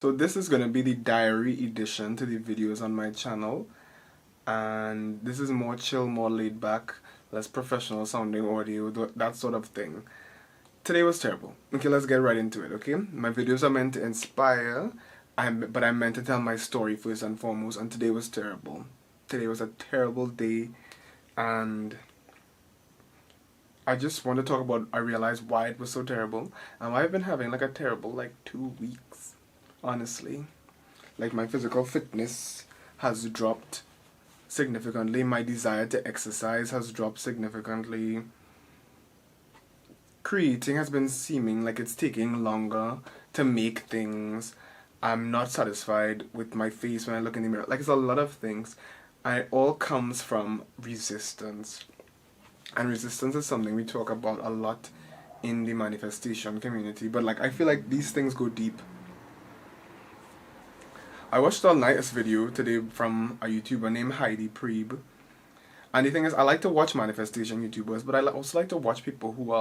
So this is going to be the diary edition to the videos on my channel, and this is more chill, more laid back, less professional sounding audio, that sort of thing. Today was terrible. Okay, let's get right into it, okay? My videos are meant to inspire, but I'm meant to tell my story first and foremost, and today was terrible. Today was a terrible day, and I just want to talk about, I realized why it was so terrible, and why I've been having like a terrible 2 weeks, honestly. Like, my physical fitness has dropped significantly. My desire to exercise has dropped significantly. Creating has been seeming like it's taking longer to make things. I'm not satisfied with my face when I look in the mirror. Like, it's a lot of things. And it all comes from resistance. And resistance is something we talk about a lot in the manifestation community. But I feel like these things go deep. I watched a nice video today from a YouTuber named Heidi Preeb. And the thing is, I like to watch manifestation YouTubers, but I also like to watch people who are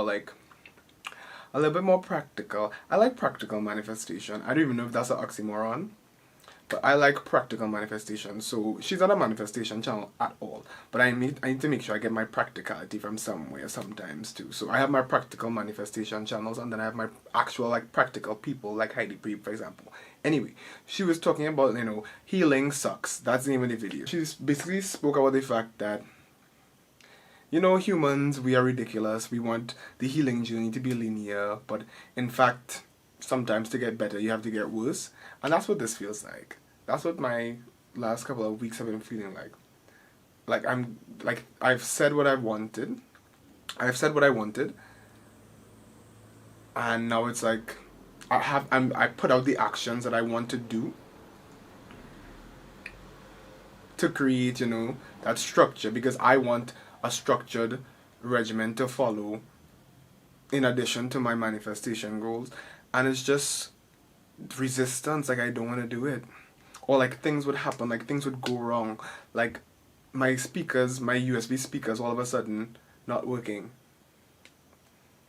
a little bit more practical. I like practical manifestation. I don't even know if that's an oxymoron, but I like practical manifestation. So she's not a manifestation channel at all, but I need to make sure I get my practicality from somewhere sometimes too. So I have my practical manifestation channels, and then I have my actual practical people like Heidi Preeb, for example. Anyway, she was talking about, healing sucks. That's the name of the video. She basically spoke about the fact that, humans, we are ridiculous. We want the healing journey to be linear, but in fact, sometimes to get better, you have to get worse. And that's what this feels like. That's what my last couple of weeks have been feeling like. I've said what I wanted. I've said what I wanted. And now it's like, I put out the actions that I want to do to create, that structure, because I want a structured regimen to follow in addition to my manifestation goals. And it's just resistance. I don't want to do it, or things would happen, things would go wrong, my speakers, my USB speakers, all of a sudden not working,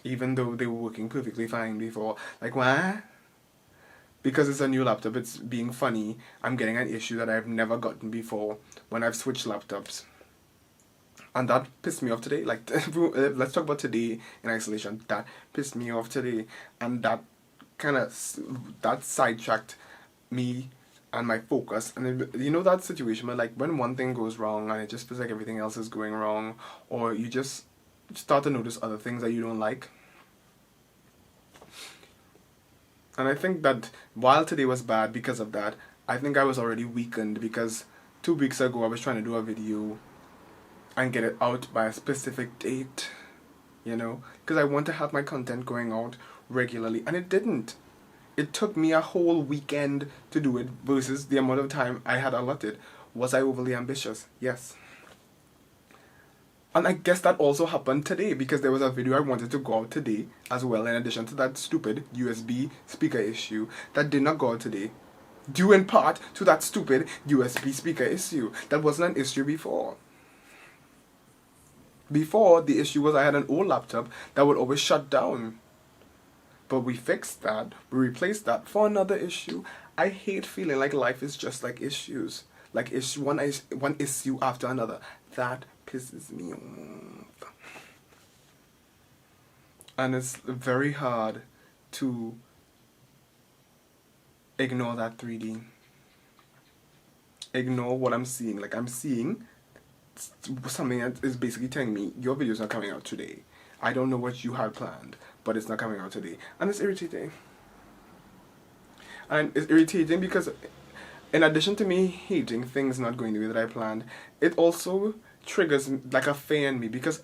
even though they were working perfectly fine before. What? Because it's a new laptop, it's being funny. I'm getting an issue that I've never gotten before when I've switched laptops. And that pissed me off today. Let's talk about today in isolation. That pissed me off today. And that that sidetracked me and my focus. And that situation where when one thing goes wrong and it just feels like everything else is going wrong, or you just start to notice other things that you don't like. And I think that while today was bad because of that, I think I was already weakened, because 2 weeks ago I was trying to do a video and get it out by a specific date, because I want to have my content going out regularly, and it didn't. It took me a whole weekend to do it versus the amount of time I had allotted. Was I overly ambitious? Yes. And I guess that also happened today, because there was a video I wanted to go out today as well, in addition to that stupid USB speaker issue that did not go out today, due in part to that stupid USB speaker issue that wasn't an issue before. Before, the issue was I had an old laptop that would always shut down. But we fixed that. We replaced that for another issue. I hate feeling like life is just like issues. One issue after another. That pisses me off. And it's very hard to ignore that 3D. Ignore what I'm seeing. I'm seeing something that is basically telling me your video's not coming out today. I don't know what you had planned, but it's not coming out today. And it's irritating. And it's irritating because in addition to me hating things not going the way that I planned, it also triggers a fear in me, because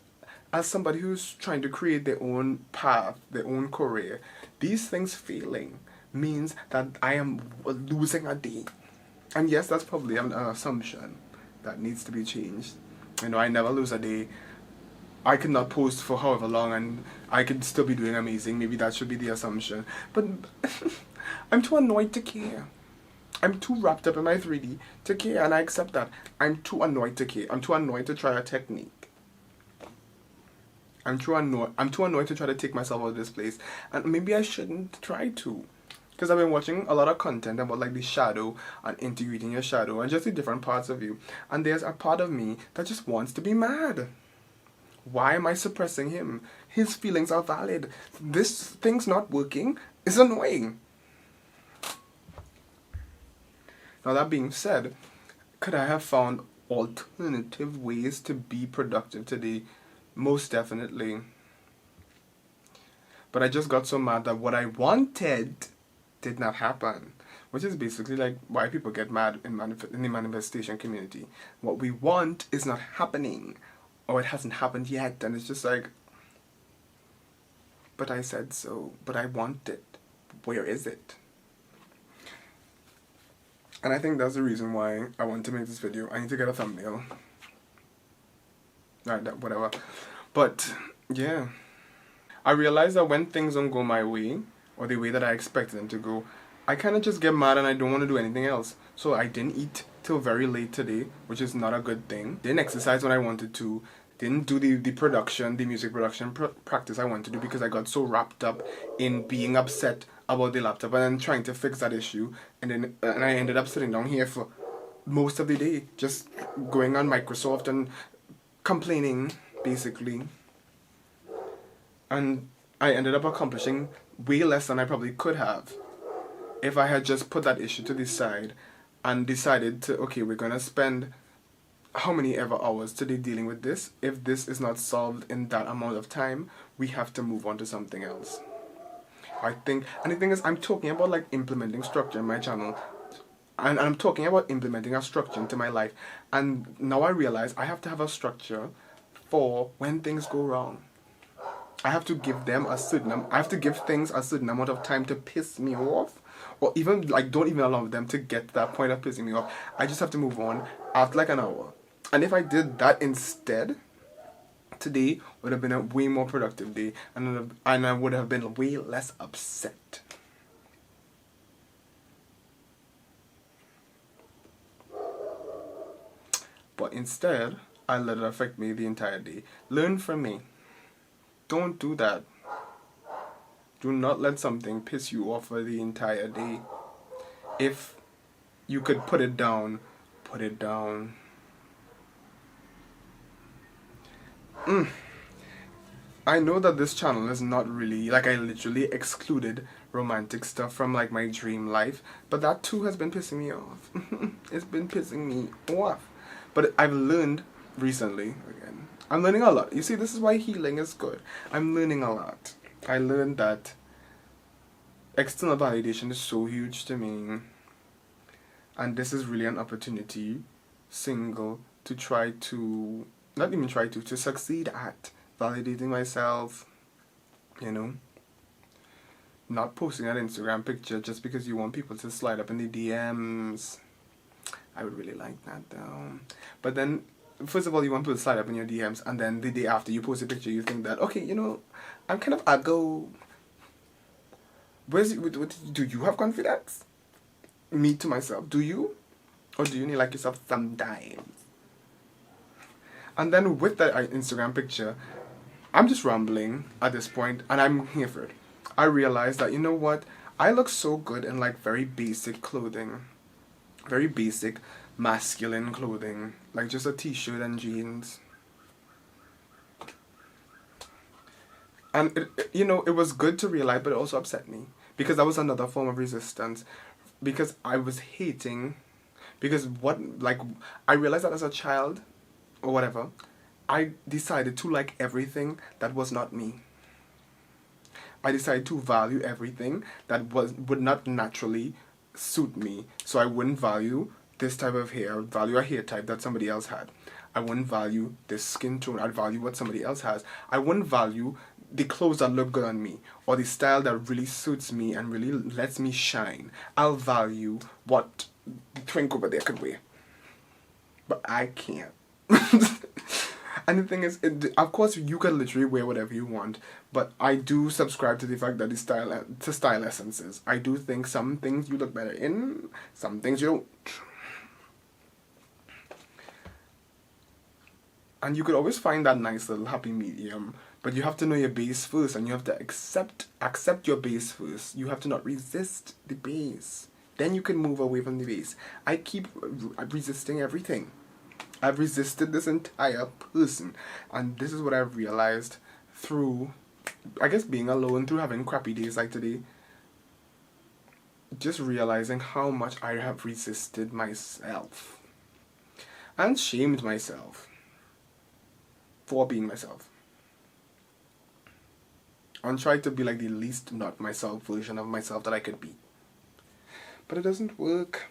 as somebody who's trying to create their own path, their own career, these things failing means that I am losing a day. And yes, that's probably an assumption that needs to be changed. I never lose a day. I could not post for however long and I could still be doing amazing. Maybe that should be the assumption. But I'm too annoyed to care. I'm too wrapped up in my 3D to care, and I accept that. I'm too annoyed to care. I'm too annoyed to try a technique. I'm too annoyed to try to take myself out of this place. And maybe I shouldn't try to. Because I've been watching a lot of content about like the shadow and integrating your shadow and just the different parts of you. And there's a part of me that just wants to be mad. Why am I suppressing him? His feelings are valid. This thing's not working is annoying. Now that being said, could I have found alternative ways to be productive today? Most definitely. But I just got so mad that what I wanted did not happen. Which is basically like why people get mad in the manifestation community. What we want is not happening. Or it hasn't happened yet. And it's just like, but I said so. But I want it. Where is it? And I think that's the reason why I want to make this video. I need to get a thumbnail. Alright, whatever. But, yeah. I realized that when things don't go my way, or the way that I expected them to go, I kind of just get mad and I don't want to do anything else. So I didn't eat till very late today, which is not a good thing. Didn't exercise when I wanted to. Didn't do the production, the music production practice I wanted to do because I got so wrapped up in being upset about the laptop and then trying to fix that issue. And I ended up sitting down here for most of the day, just going on Microsoft and complaining, basically. And I ended up accomplishing way less than I probably could have if I had just put that issue to the side and decided to, okay, we're going to spend how many ever hours today dealing with this. If this is not solved in that amount of time, we have to move on to something else. I think, and the thing is, I'm talking about like implementing structure in my channel, and I'm talking about implementing a structure into my life, and now I realize I have to have a structure for when things go wrong. I have to give them I have to give things a certain amount of time to piss me off, or even like don't even allow them to get to that point of pissing me off. I just have to move on after like an hour. And if I did that instead, today would have been a way more productive day, and I would have been way less upset. But instead, I let it affect me the entire day. Learn from me. Don't do that. Do not let something piss you off for the entire day. If you could put it down, put it down. I know that this channel is not really, like I literally excluded romantic stuff from like my dream life, but that too has been pissing me off. It's been pissing me off. But I've learned recently, again, I'm learning a lot. You see, this is why healing is good. I'm learning a lot. I learned that external validation is so huge to me. And this is really an opportunity, single, to try to, not even try to succeed at validating myself, you know. Not posting an Instagram picture just because you want people to slide up in the DMs. I would really like that though. But then, first of all, you want people to slide up in your DMs, and then the day after you post a picture, you think that, okay, you know, I'm kind of ago. Do you have confidence? Me to myself, do you? Or do you need like yourself sometimes? And then with that Instagram picture, I'm just rambling at this point, and I'm here for it. I realized that, you know what, I look so good in like very basic clothing. Very basic masculine clothing. Like just a t-shirt and jeans. And it was good to realize, but it also upset me. Because that was another form of resistance. Because I was hating. Because I realized that as a child, or whatever, I decided to like everything that was not me. I decided to value everything that would not naturally suit me. So I wouldn't value this type of hair. I would value a hair type that somebody else had. I wouldn't value this skin tone. I'd value what somebody else has. I wouldn't value the clothes that look good on me, or the style that really suits me and really lets me shine. I'll value what Twink over there could wear. But I can't. And the thing is, of course, you can literally wear whatever you want, but I do subscribe to the fact that style essences. I do think some things you look better in, some things you don't. And you could always find that nice little happy medium But you have to know your base first, and you have to accept your base first. You have to not resist the base. Then you can move away from the base. I keep resisting everything. I've resisted this entire person, and this is what I've realized through, I guess, being alone, through having crappy days like today. Just realizing how much I have resisted myself and shamed myself for being myself, and tried to be like the least not myself version of myself that I could be. But it doesn't work.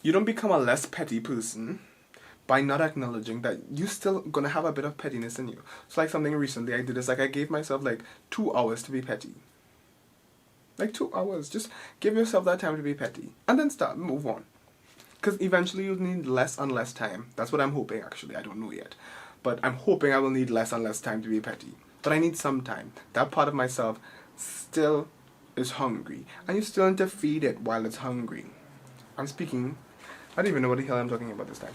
You don't become a less petty person by not acknowledging that you still gonna have a bit of pettiness in you. So like something recently I did is like I gave myself like 2 hours to be petty. Like 2 hours. Just give yourself that time to be petty. And then move on. Because eventually you'll need less and less time. That's what I'm hoping, actually. I don't know yet. But I'm hoping I will need less and less time to be petty. But I need some time. That part of myself still is hungry. And you still need to feed it while it's hungry. I'm speaking... I don't even know what the hell I'm talking about this time.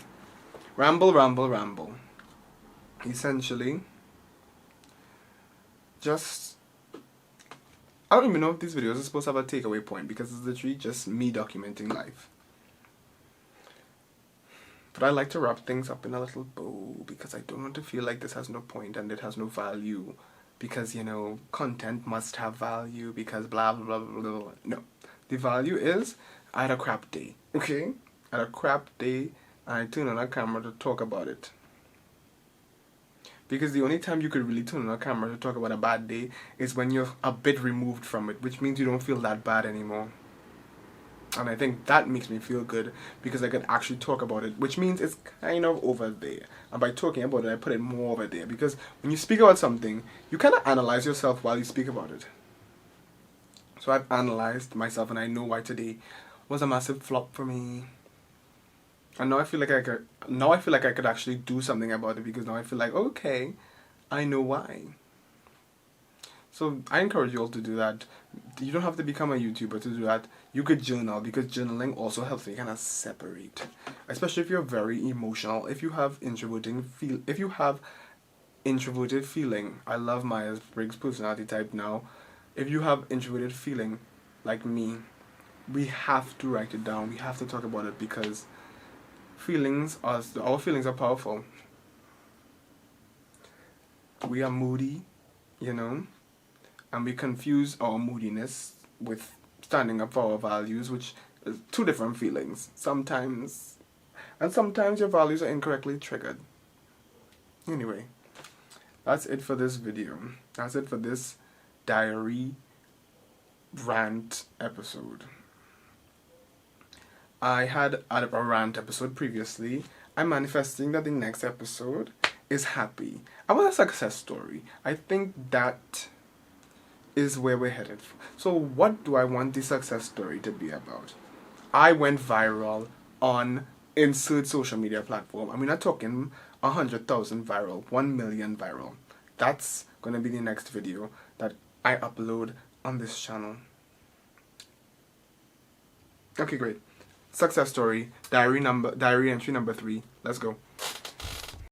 Ramble, ramble, ramble. Essentially, just... I don't even know if these videos are supposed to have a takeaway point, because it's literally just me documenting life. But I like to wrap things up in a little bow, because I don't want to feel like this has no point and it has no value. Because, you know, content must have value, because blah, blah, blah, blah, blah. No. The value is, I had a crap day, okay? I had a crap day, and I turned on a camera to talk about it. Because the only time you could really turn on a camera to talk about a bad day is when you're a bit removed from it, which means you don't feel that bad anymore. And I think that makes me feel good, because I could actually talk about it, which means it's kind of over there. And by talking about it, I put it more over there, because when you speak about something, you kind of analyze yourself while you speak about it. So I've analyzed myself, and I know why today was a massive flop for me. And now I feel like I could actually do something about it, because now I feel like, okay, I know why. So I encourage you all to do that. You don't have to become a YouTuber to do that. You could journal, because journaling also helps me kind of separate. Especially if you're very emotional. If you have introverted feeling. I love Myers-Briggs personality type now. If you have introverted feeling like me, we have to write it down. We have to talk about it, because our feelings are powerful. We are moody, you know, and we confuse our moodiness with standing up for our values, which is two different feelings. Sometimes your values are incorrectly triggered. Anyway, that's it for this video. That's it for this diary rant episode. I had a rant episode previously. I'm manifesting that the next episode is happy. I want a success story. I think that is where we're headed. So what do I want the success story to be about? I went viral on insert social media platform. I mean, I'm talking 100,000 viral, 1 million viral. That's going to be the next video that I upload on this channel. Okay, great. Success story, diary entry number 3. Let's go.